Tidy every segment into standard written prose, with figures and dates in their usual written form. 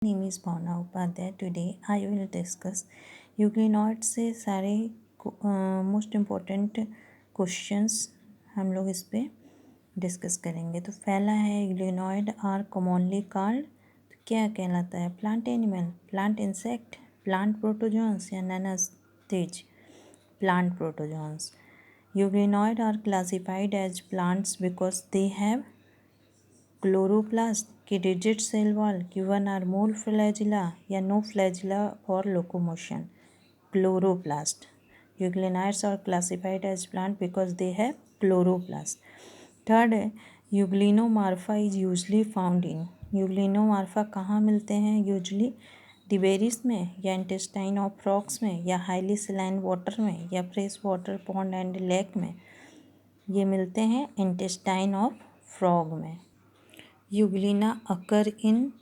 Name is Bhavna Upadhyay. Today I will discuss euglenoid से सारे most important questions हम लोग इस पे डिस्कस करेंगे। तो पहला है यूग्लिनॉइड आर कॉमनली कॉल्ड, तो क्या कहलाता है? Plant animal, plant insect, plant protozoans या nanostage plant protozoans. Euglenoid are classified as plants because they have chloroplast की रिजिड सेल वॉल, की वन आर मोर फ्लैजिला या नो फ्लैजिला और locomotion. Chloroplast. Euglenoids are classified as plant because they have chloroplast. Third है euglenomorpha is usually found in. Euglenomorpha कहाँ मिलते हैं? Usually डिबेरिस में या इंटेस्टाइन ऑफ फ्रॉग्स में या हाईली सलाइन वाटर में या fresh water pond and lake में। ये मिलते हैं इंटेस्टाइन ऑफ फ्रॉग में। यूग्लिना अकर इन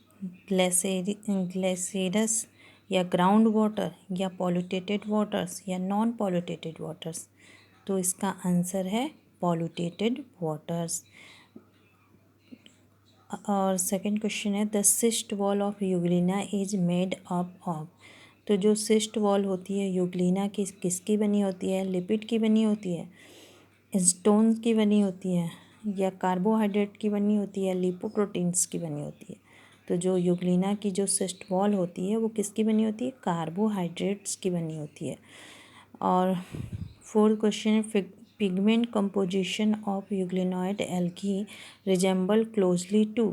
ग्लेसियर्स या ग्राउंड वाटर या पॉल्यूटेटेड वाटर्स या नॉन पॉल्यूटेटेड वाटर्स। तो इसका आंसर है पॉल्यूटेटेड वाटर्स। और सेकंड क्वेश्चन है the cyst wall of Euglena is made up of. तो जो सिस्ट वॉल होती है यूग्लिना की किसकी बनी होती है? लिपिड की बनी होती है, स्टोन की बनी होती है या कार्बोहाइड्रेट की बनी होती है, लिपोप्रोटीन्स की बनी होती है। तो जो यूग्लिना की जो सिस्ट वॉल होती है वो किसकी बनी होती है? कार्बोहाइड्रेट्स की बनी होती है। और फोर्थ क्वेश्चन है pigment composition of euglenoid algae resemble closely to.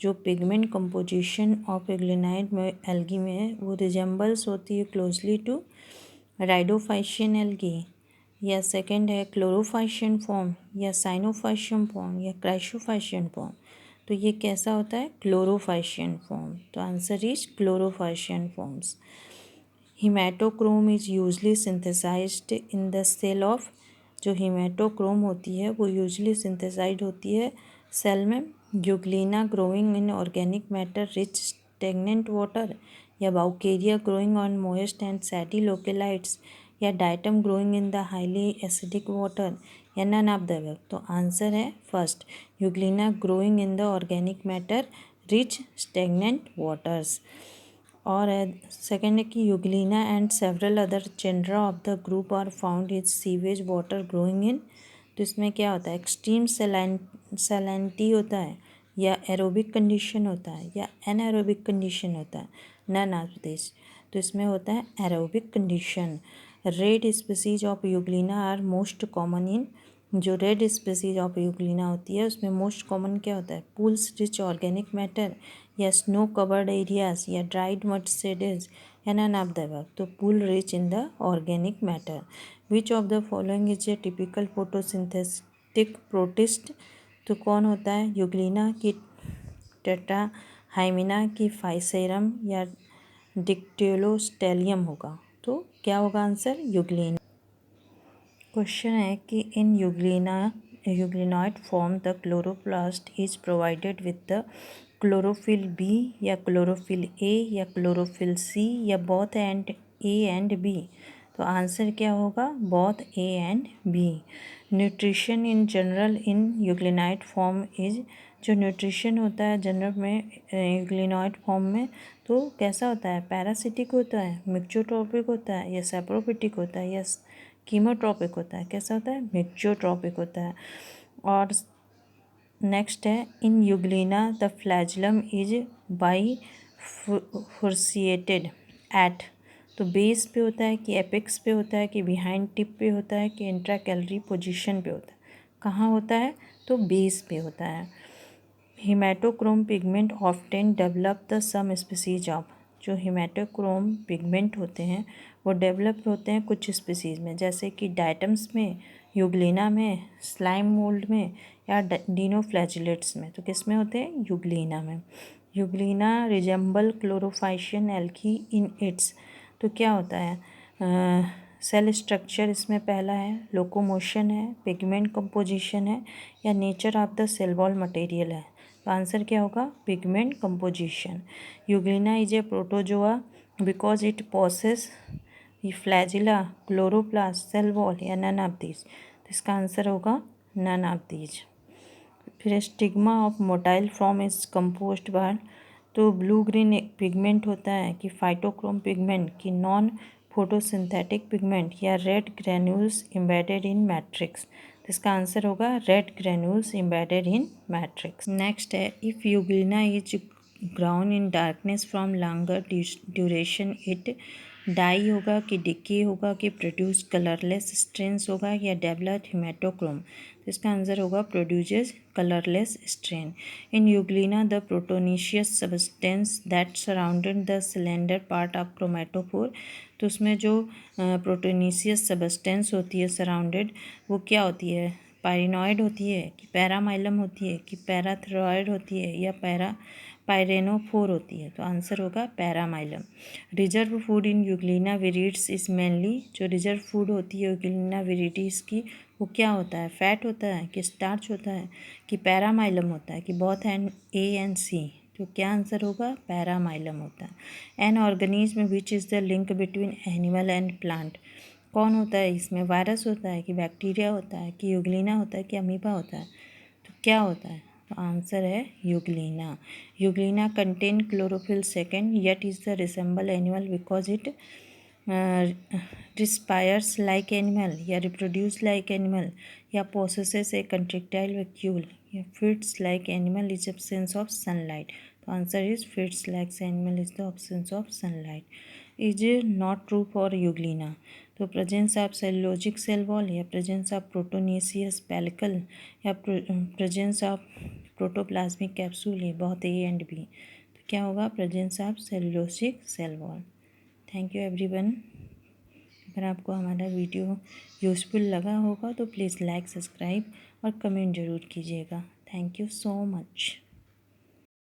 जो पिगमेंट कंपोजिशन ऑफ यूग्लिनॉइड में एल्गी में है वो रिजेंबल्स होती है क्लोजली टू राइडोफाइशियन एल्गी, या सेकंड है क्लोरोफाइशियन फॉर्म या साइनोफाइशियन फॉर्म या क्राइशोफाइशियन फॉर्म। तो ये कैसा होता है? Chlorophycean form. तो answer is chlorophycean forms. Haematochrome is usually synthesised in the cell of. जो हीमेटोक्रोम होती है वो यूजली सिंथेसाइज होती है सेल में। Euglena growing in organic matter rich stagnant water या बाउकेरिया growing on moist and shady localities या diatom growing in the highly acidic water या नन ऑफ द अबव। तो आंसर है first, euglena growing in the organic matter rich stagnant waters. और second है कि euglena and several other genera of the group are found in sewage water growing in. तो इसमें क्या होता है? एक्सट्रीम सैलिनिटी होता है या एरोबिक कंडीशन होता है या एनारोबिक कंडीशन होता है, नन ऑफ दिस। तो इसमें होता है aerobic condition. Red species of euglena are most common in. जो रेड स्पीसीज ऑफ यूग्लिना होती है उसमें मोस्ट कॉमन क्या होता है? पूल्स रिच ऑर्गेनिक मैटर या स्नो कवर्ड एरियाज या ड्राइड मड शेडेज या नन ऑफ द अबव। तो pool rich in the organic matter. Which of the following is a typical photosynthetic protist. तो कौन होता है? यूग्लिना की टेट्राहाइमिना की फाइसेरम या डिक्टिलोस्टेलियम होगा। तो क्या होगा आंसर? यूग्लिना। क्वेश्चन है कि in euglenoid form the chloroplast is provided with the chlorophyll b या क्लोरोफिल ए या क्लोरोफिल सी या both and a and B. तो आंसर क्या होगा? Both a and b. Nutrition in general in euglenoid form is. जो nutrition होता है general में यूग्लिनॉइड फॉर्म में तो कैसा होता है? पैरासिटिक होता है, मिक्सोट्रॉपिक होता है या सेप्रोफिटिक होता है या कीमोट्रॉपिक होता है? कैसा होता है? मिक्सोट्रॉपिक होता है। और नेक्स्ट है in euglena the flagellum is bifurcated at. तो बेस पे होता है कि एपेक्स पे होता है कि बिहाइंड टिप पे होता है कि इंट्रा कैलरी पोजिशन पे होता है? कहाँ होता है? तो बेस पे होता है। Haematochrome pigment often develop the some species of. जो हेमाटोक्रोम पिगमेंट होते हैं वो डेवलप होते हैं कुछ स्पीसीज में, जैसे कि डाइटम्स में, यूग्लिना में, स्लाइम मोल्ड में या डिनोफ्लैजिलेट्स में। तो किस में होते हैं? यूग्लिना में। Euglena resemble chlorophycean algae in its. तो क्या होता है? सेल स्ट्रक्चर इसमें पहला है, लोकोमोशन है, पिगमेंट कंपोजिशन है या nature of the cell wall material है। तो आंसर क्या होगा? Pigment composition. Euglena is a protozoa because it possess flagella, chloroplast, cell wall या नन ऑफ दीज। तो इसका आंसर होगा नन ऑफ दीज। फिर stigma of motile form is composed by तो ब्लू ग्रीन पिगमेंट होता है कि फाइटोक्रोम पिगमेंट कि नॉन फोटोसिंथेटिक पिगमेंट या red granules embedded in matrix. तो इसका आंसर होगा red granules embedded in matrix. Next है if euglena is ground in darkness from longer duration it die होगा कि डिके होगा कि प्रोड्यूस कलरलेस स्ट्रेन्स होगा या डेवलप हिमेटोक्रोम। तो इसका आंसर होगा produces colourless strain. In euglena the proteinaceous substance that surrounded the cylinder part of chromatophore. तो उसमें जो प्रोटोनीशियस सब्सटेंस होती है सराउंडेड, वो क्या होती है? पाइरिनॉइड होती है कि पैरामाइलम होती है कि पैराथ्रोइड होती है या पायरेनोफोर होती है। तो आंसर होगा paramylum. Reserve food in euglena viridis is mainly, जो रिजर्व फूड होती है यूग्लिना विरिडीज की, वो क्या होता है? फैट होता है कि स्टार्च होता है कि पैरामाइलम होता है कि बोथ एंड ए एंड सी। तो क्या आंसर होगा? पैरामाइलम होता है। An organism which is the link between animal and plant. कौन होता है इसमें? वायरस होता है कि बैक्टीरिया होता है कि यूग्लिना होता है कि अमीबा होता है? तो क्या होता है? तो आंसर है euglena. Euglena contain chlorophyll second yet is the resemble animal because it respires like animal या रिप्रोड्यूस लाइक एनिमल या पोसेसेस ए कंट्रेक्टाइल वैक्यूल या fits like animal is absence of sunlight. तो answer is fits like animal is the absence of sunlight. Is not true for euglena. तो presence of cellulosic cell wall या presence of proteinaceous pellicle या presence of protoplasmic capsule, ये बहुत ए and B. तो क्या होगा? Presence of cellulosic cell wall. Thank you everyone. अगर आपको हमारा वीडियो यूज़फुल लगा होगा तो प्लीज़ लाइक, सब्सक्राइब और कमेंट ज़रूर कीजिएगा। Thank you so much.